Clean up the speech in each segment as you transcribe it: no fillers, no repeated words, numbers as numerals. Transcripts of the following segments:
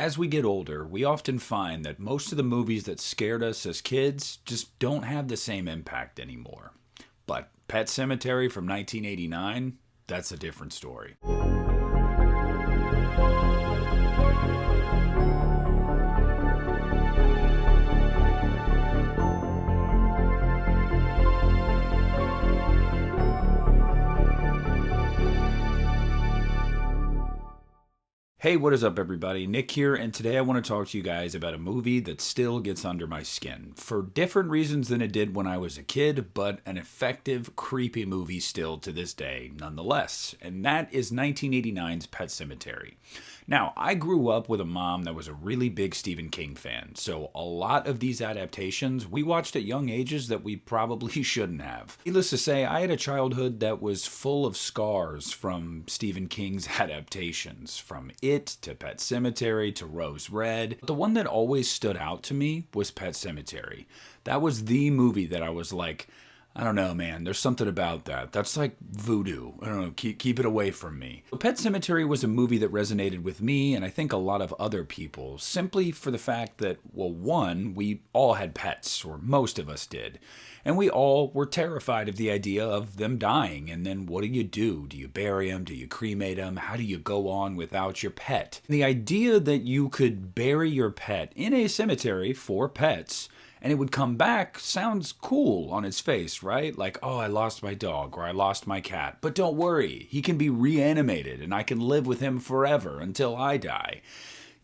As we get older, we often find that most of the movies that scared us as kids just don't have the same impact anymore. But Pet Sematary from 1989, that's a different story. Hey, what is up everybody? Nick here, and today I want to talk to you guys about a movie that still gets under my skin. For different reasons than it did when I was a kid, but an effective, creepy movie still to this day, nonetheless. And that is 1989's Pet Sematary. Now, I grew up with a mom that was a really big Stephen King fan, so a lot of these adaptations we watched at young ages that we probably shouldn't have. Needless to say, I had a childhood that was full of scars from Stephen King's adaptations, from It to Pet Sematary to Rose Red. But the one that always stood out to me was Pet Sematary. That was the movie that I was like, I don't know, man, there's something about that. That's like voodoo. I don't know, keep it away from me. Pet Sematary was a movie that resonated with me and I think a lot of other people, simply for the fact that, well, one, we all had pets, or most of us did. And we all were terrified of the idea of them dying. And then what do? Do you bury them? Do you cremate them? How do you go on without your pet? The idea that you could bury your pet in a cemetery for pets and it would come back sounds cool on its face, right? Like, oh, I lost my dog or I lost my cat. But don't worry, he can be reanimated and I can live with him forever until I die.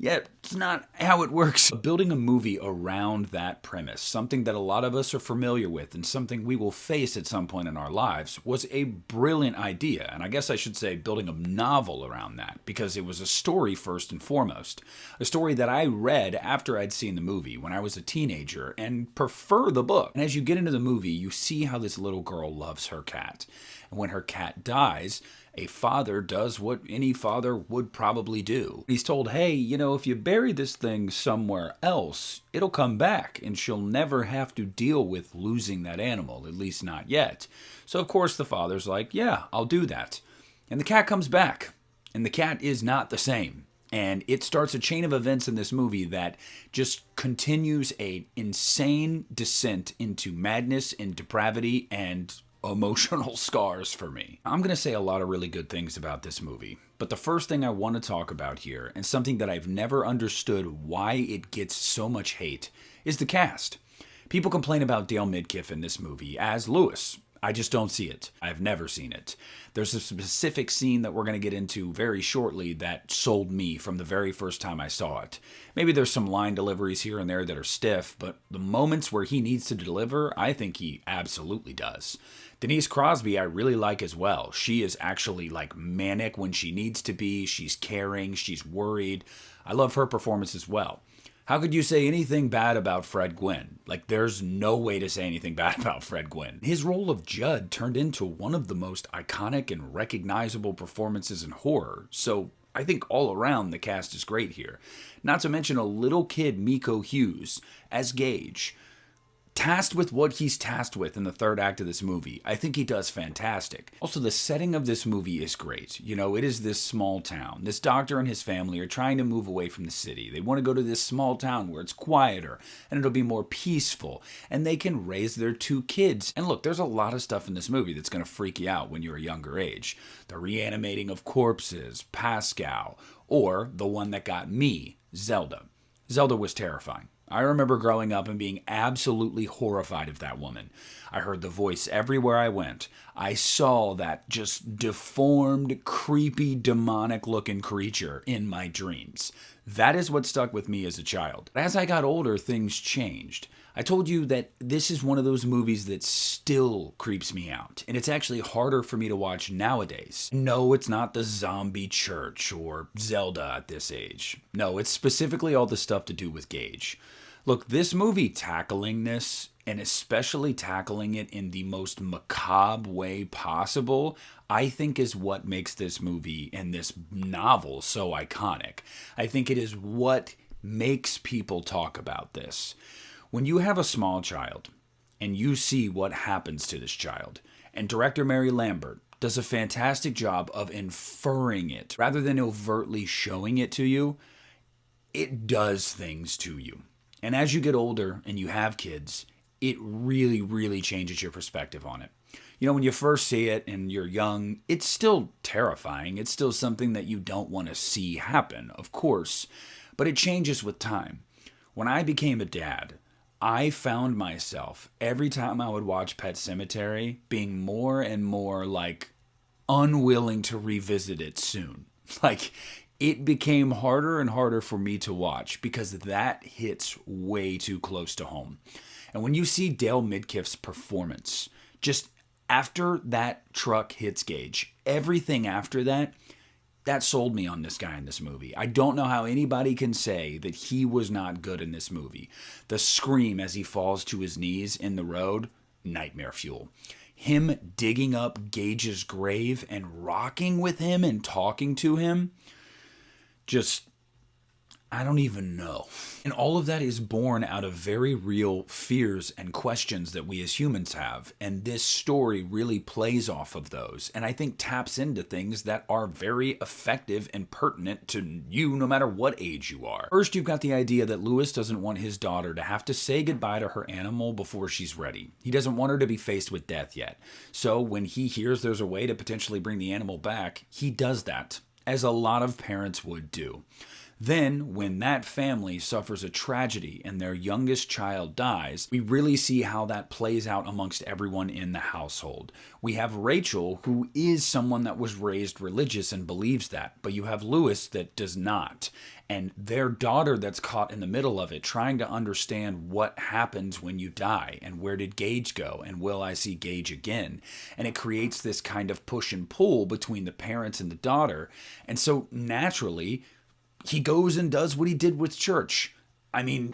Yet, it's not how it works. Building a movie around that premise, something that a lot of us are familiar with and something we will face at some point in our lives, was a brilliant idea. And I guess I should say building a novel around that, because it was a story first and foremost. A story that I read after I'd seen the movie when I was a teenager and prefer the book. And as you get into the movie, you see how this little girl loves her cat. And when her cat dies, a father does what any father would probably do. He's told, hey, if you bury this thing somewhere else, it'll come back and she'll never have to deal with losing that animal, at least not yet. So of course the father's like, yeah, I'll do that. And the cat comes back, and the cat is not the same. And it starts a chain of events in this movie that just continues an insane descent into madness and depravity and emotional scars for me. I'm going to say a lot of really good things about this movie, but the first thing I want to talk about here, and something that I've never understood why it gets so much hate, is the cast. People complain about Dale Midkiff in this movie as Lewis. I just don't see it. I've never seen it. There's a specific scene that we're going to get into very shortly that sold me from the very first time I saw it. Maybe there's some line deliveries here and there that are stiff, but the moments where he needs to deliver, I think he absolutely does. Denise Crosby I really like as well. She is actually like manic when she needs to be. She's caring. She's worried. I love her performance as well. How could you say anything bad about Fred Gwynne? Like, there's no way to say anything bad about Fred Gwynne. His role of Judd turned into one of the most iconic and recognizable performances in horror, so I think all around the cast is great here. Not to mention a little kid, Miko Hughes, as Gage, tasked with what he's tasked with in the third act of this movie. I think he does fantastic. Also, the setting of this movie is great. It is this small town. This doctor and his family are trying to move away from the city. They want to go to this small town where it's quieter and it'll be more peaceful and they can raise their two kids. And look, there's a lot of stuff in this movie that's going to freak you out when you're a younger age. The reanimating of corpses, Pascal, or the one that got me, Zelda. Zelda was terrifying. I remember growing up and being absolutely horrified of that woman. I heard the voice everywhere I went. I saw that just deformed, creepy, demonic-looking creature in my dreams. That is what stuck with me as a child. As I got older, things changed. I told you that this is one of those movies that still creeps me out, and it's actually harder for me to watch nowadays. No, it's not the zombie church or Zelda at this age. No, it's specifically all the stuff to do with Gage. Look, this movie tackling this, and especially tackling it in the most macabre way possible, I think is what makes this movie and this novel so iconic. I think it is what makes people talk about this. When you have a small child and you see what happens to this child, and director Mary Lambert does a fantastic job of inferring it rather than overtly showing it to you, it does things to you. And as you get older and you have kids, it really, really changes your perspective on it. You know, when you first see it and you're young, it's still terrifying. It's still something that you don't want to see happen, of course, but it changes with time. When I became a dad, I found myself, every time I would watch Pet Sematary, being more and more like unwilling to revisit it soon. Like, it became harder and harder for me to watch because that hits way too close to home. And when you see Dale Midkiff's performance, just after that truck hits Gage, everything after that, that sold me on this guy in this movie. I don't know how anybody can say that he was not good in this movie. The scream as he falls to his knees in the road, nightmare fuel. Him digging up Gage's grave and rocking with him and talking to him, just, I don't even know. And all of that is born out of very real fears and questions that we as humans have. And this story really plays off of those. And I think taps into things that are very effective and pertinent to you no matter what age you are. First, you've got the idea that Lewis doesn't want his daughter to have to say goodbye to her animal before she's ready. He doesn't want her to be faced with death yet. So when he hears there's a way to potentially bring the animal back, he does that, as a lot of parents would do. Then, when that family suffers a tragedy and their youngest child dies, we really see how that plays out amongst everyone in the household. We have Rachel, who is someone that was raised religious and believes that, but you have Lewis that does not. And their daughter that's caught in the middle of it, trying to understand what happens when you die, and where did Gage go, and will I see Gage again? And it creates this kind of push and pull between the parents and the daughter. And so naturally, he goes and does what he did with church. I mean,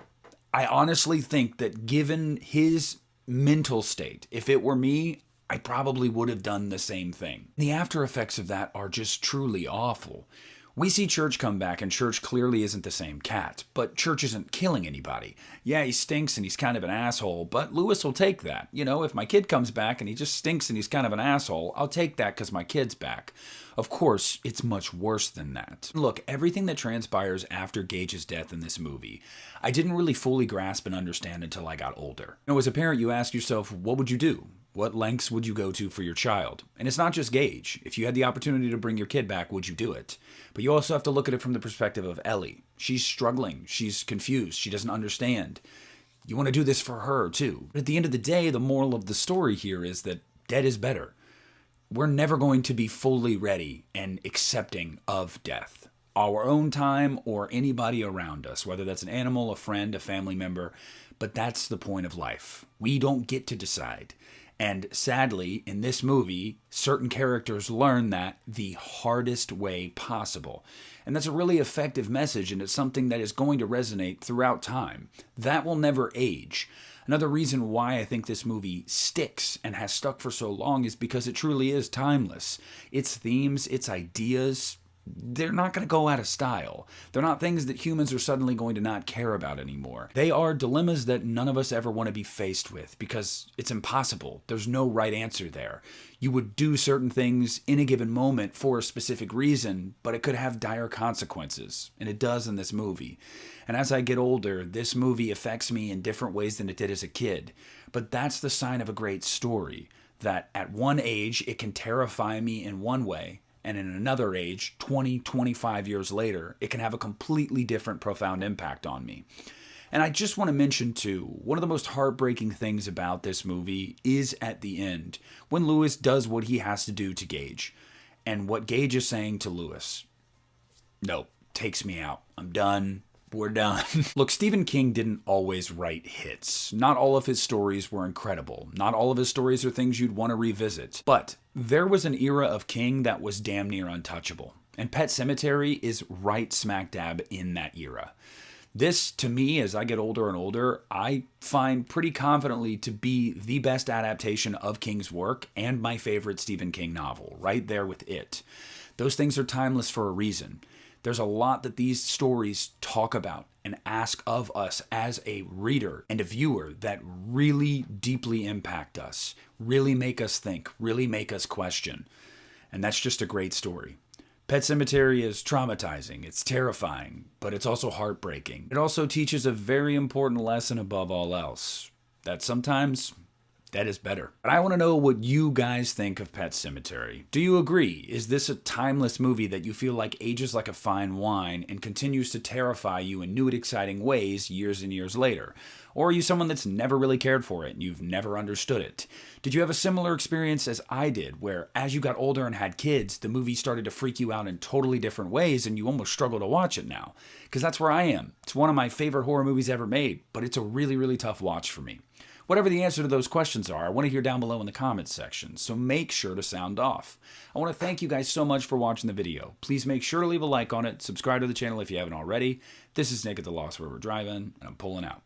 I honestly think that given his mental state, if it were me, I probably would have done the same thing. The after effects of that are just truly awful. We see Church come back, and Church clearly isn't the same cat, but Church isn't killing anybody. Yeah, he stinks and he's kind of an asshole, but Lewis will take that. You know, if my kid comes back and he just stinks and he's kind of an asshole, I'll take that because my kid's back. Of course, it's much worse than that. Look, everything that transpires after Gage's death in this movie, I didn't really fully grasp and understand until I got older. You know, as a parent, you ask yourself, what would you do? What lengths would you go to for your child? And it's not just Gage. If you had the opportunity to bring your kid back, would you do it? But you also have to look at it from the perspective of Ellie. She's struggling. She's confused. She doesn't understand. You want to do this for her, too. But at the end of the day, the moral of the story here is that dead is better. We're never going to be fully ready and accepting of death. Our own time or anybody around us, whether that's an animal, a friend, a family member. But that's the point of life. We don't get to decide. And sadly, in this movie, certain characters learn that the hardest way possible. And that's a really effective message, and it's something that is going to resonate throughout time. That will never age. Another reason why I think this movie sticks and has stuck for so long is because it truly is timeless. Its themes, its ideas, they're not going to go out of style. They're not things that humans are suddenly going to not care about anymore. They are dilemmas that none of us ever want to be faced with because it's impossible. There's no right answer there. You would do certain things in a given moment for a specific reason, but it could have dire consequences, and it does in this movie. And as I get older, this movie affects me in different ways than it did as a kid. But that's the sign of a great story, that at one age it can terrify me in one way, and in another age, 20, 25 years later, it can have a completely different profound impact on me. And I just want to mention, too, one of the most heartbreaking things about this movie is at the end, when Lewis does what he has to do to Gage. And what Gage is saying to Lewis, nope, takes me out. I'm done. We're done. Look, Stephen King didn't always write hits. Not all of his stories were incredible. Not all of his stories are things you'd want to revisit. But there was an era of King that was damn near untouchable. And Pet Sematary is right smack dab in that era. This, to me, as I get older and older, I find pretty confidently to be the best adaptation of King's work and my favorite Stephen King novel, right there with it. Those things are timeless for a reason. There's a lot that these stories talk about and ask of us as a reader and a viewer that really deeply impact us, really make us think, really make us question. And that's just a great story. Pet Sematary is traumatizing, it's terrifying, but it's also heartbreaking. It also teaches a very important lesson above all else, that sometimes that is better. But I want to know what you guys think of Pet Sematary. Do you agree? Is this a timeless movie that you feel like ages like a fine wine and continues to terrify you in new and exciting ways years and years later? Or are you someone that's never really cared for it and you've never understood it? Did you have a similar experience as I did, where as you got older and had kids, the movie started to freak you out in totally different ways and you almost struggle to watch it now? Because that's where I am. It's one of my favorite horror movies ever made, but it's a really, really tough watch for me. Whatever the answer to those questions are, I want to hear down below in the comments section, so make sure to sound off. I want to thank you guys so much for watching the video. Please make sure to leave a like on it, subscribe to the channel if you haven't already. This is Nick at the Lost River Drive-In, and I'm pulling out.